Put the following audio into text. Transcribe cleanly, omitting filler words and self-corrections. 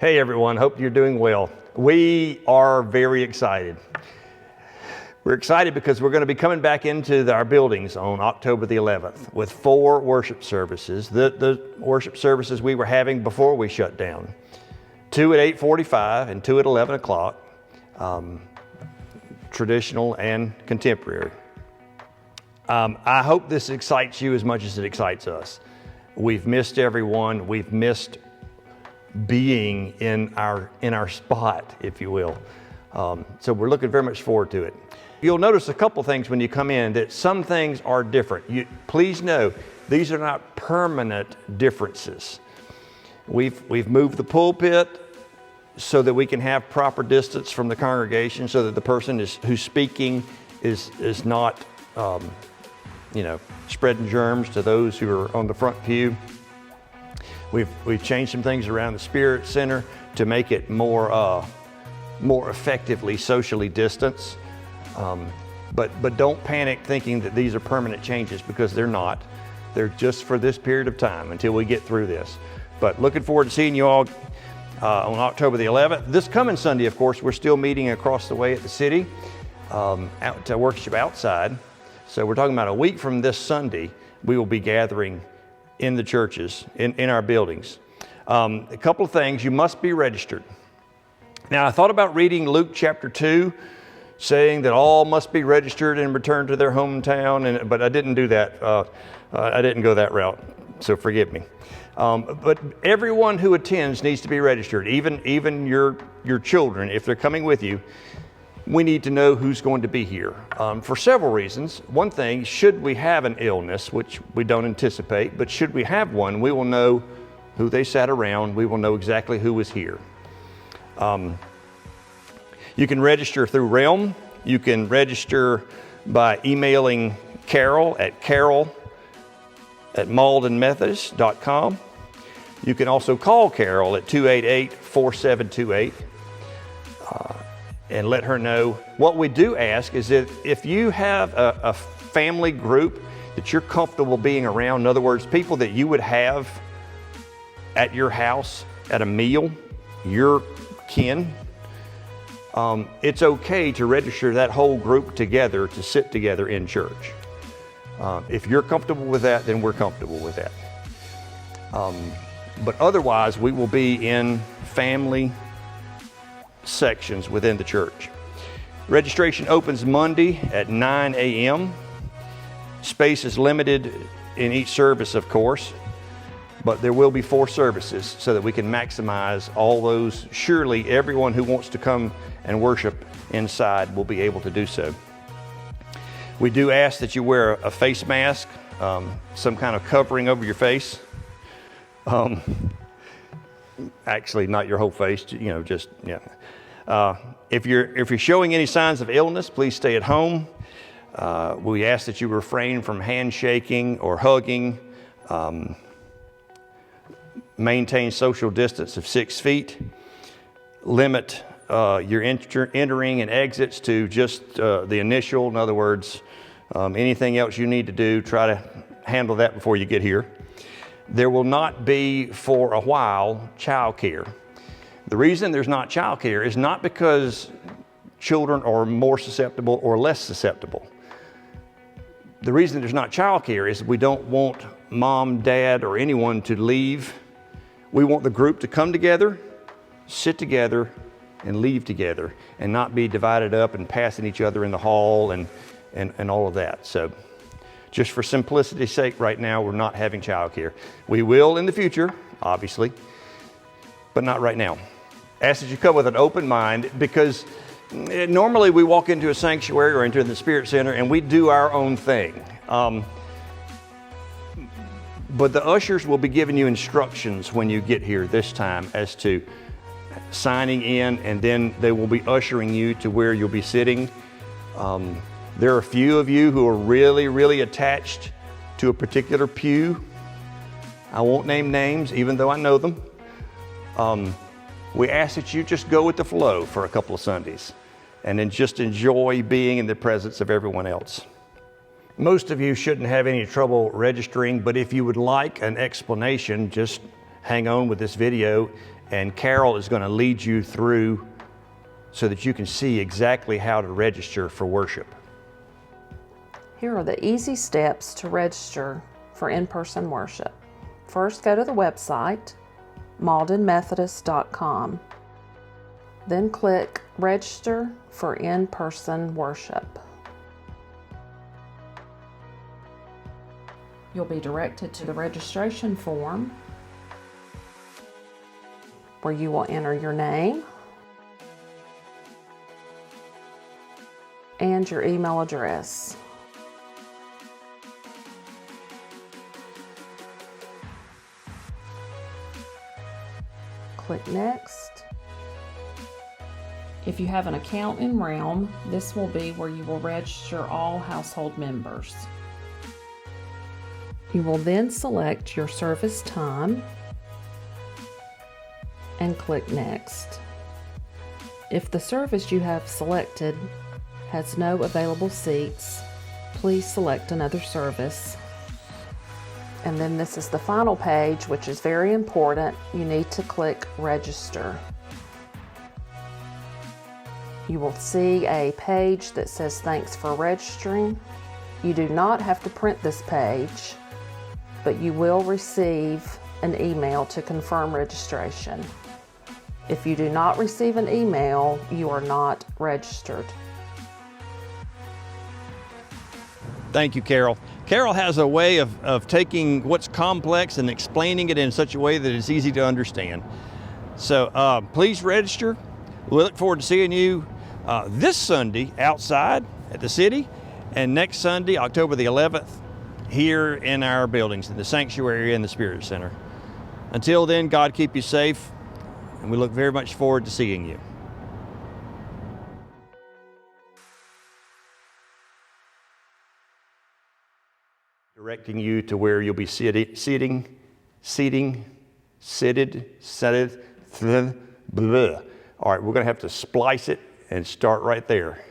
Hey everyone, hope you're doing well. We are very excited. We're excited because we're going to be coming back into our buildings on October the 11th with 4 worship services. The worship services we were having before we shut down. 2 at 8:45 and 2 at 11 o'clock, traditional and contemporary. I hope this excites you as much as it excites us. We've missed everyone. We've missed being in our spot, if you will. So we're looking very much forward to it. You'll notice a couple things when you come in that some things are different. Please know these are not permanent differences. We've moved the pulpit so that we can have proper distance from the congregation, so that the person who's speaking is not spreading germs to those who are on the front pew. We've changed some things around the Spirit Center to make it more effectively socially distanced. But don't panic thinking that these are permanent changes, because they're not. They're just for this period of time until we get through this. But looking forward to seeing you all on October the 11th. This coming Sunday, of course, we're still meeting across the way at the city out to worship outside. So we're talking about a week from this Sunday, we will be gathering in the churches, in our buildings. A couple of things: you must be registered. Now, I thought about reading Luke chapter 2, saying that all must be registered and return to their hometown, but I didn't do that. I didn't go that route, so forgive me. But everyone who attends needs to be registered, even your children, if they're coming with you. We need to know who's going to be here for several reasons. One thing, should we have an illness, which we don't anticipate, but should we have one, we will know who they sat around. We will know exactly who was here. You can register through Realm. You can register by emailing Carol at maldenmethodist.com. You can also call Carol at 288-4728. And let her know. What we do ask is that if you have a family group that you're comfortable being around, in other words, people that you would have at your house at a meal, your kin, it's okay to register that whole group together to sit together in church. If you're comfortable with that, then we're comfortable with that. But otherwise, we will be in family sections within the church. Registration opens Monday at 9 a.m. Space is limited in each service, of course, but there will be 4 services so that we can maximize all those. Surely everyone who wants to come and worship inside will be able to do so. We do ask that you wear a face mask, some kind of covering over your face. Actually, not your whole face, just, yeah. If you're showing any signs of illness, please stay at home. We ask that you refrain from handshaking or hugging. Maintain social distance of 6 feet. Limit your entering and exits to just the initial. In other words, anything else you need to do, try to handle that before you get here. There will not be, for a while, childcare. The reason there's not childcare is not because children are more susceptible or less susceptible. The reason there's not childcare is we don't want mom, dad, or anyone to leave. We want the group to come together, sit together, and leave together, and not be divided up and passing each other in the hall and all of that. So just for simplicity's sake, right now, we're not having childcare. We will in the future, obviously, but not right now. Ask that you come with an open mind, because normally we walk into a sanctuary or into the Spirit Center and we do our own thing. But the ushers will be giving you instructions when you get here this time as to signing in, and then they will be ushering you to where you'll be sitting. There are a few of you who are really, really attached to a particular pew. I won't name names, even though I know them. We ask that you just go with the flow for a couple of Sundays and then just enjoy being in the presence of everyone else. Most of you shouldn't have any trouble registering, but if you would like an explanation, just hang on with this video, and Carol is going to lead you through so that you can see exactly how to register for worship. Here are the easy steps to register for in-person worship. First, go to the website, maldenmethodist.com. Then click Register for in-person worship. You'll be directed to the registration form where you will enter your name and your email address. Click Next. If you have an account in Realm, this will be where you will register all household members. You will then select your service time and click Next. If the service you have selected has no available seats, please select another service. And then this is the final page, which is very important. You need to click Register. You will see a page that says thanks for registering. You do not have to print this page, but you will receive an email to confirm registration. If you do not receive an email, you are not registered. Thank you, Carol. Carol has a way of taking what's complex and explaining it in such a way that it's easy to understand. So please register. We look forward to seeing you this Sunday outside at the city, and next Sunday, October the 11th, here in our buildings, in the sanctuary and the Spirit Center. Until then, God keep you safe, and we look very much forward to seeing you. Directing you to where you'll be seated, blah. All right, we're going to have to splice it and start right there.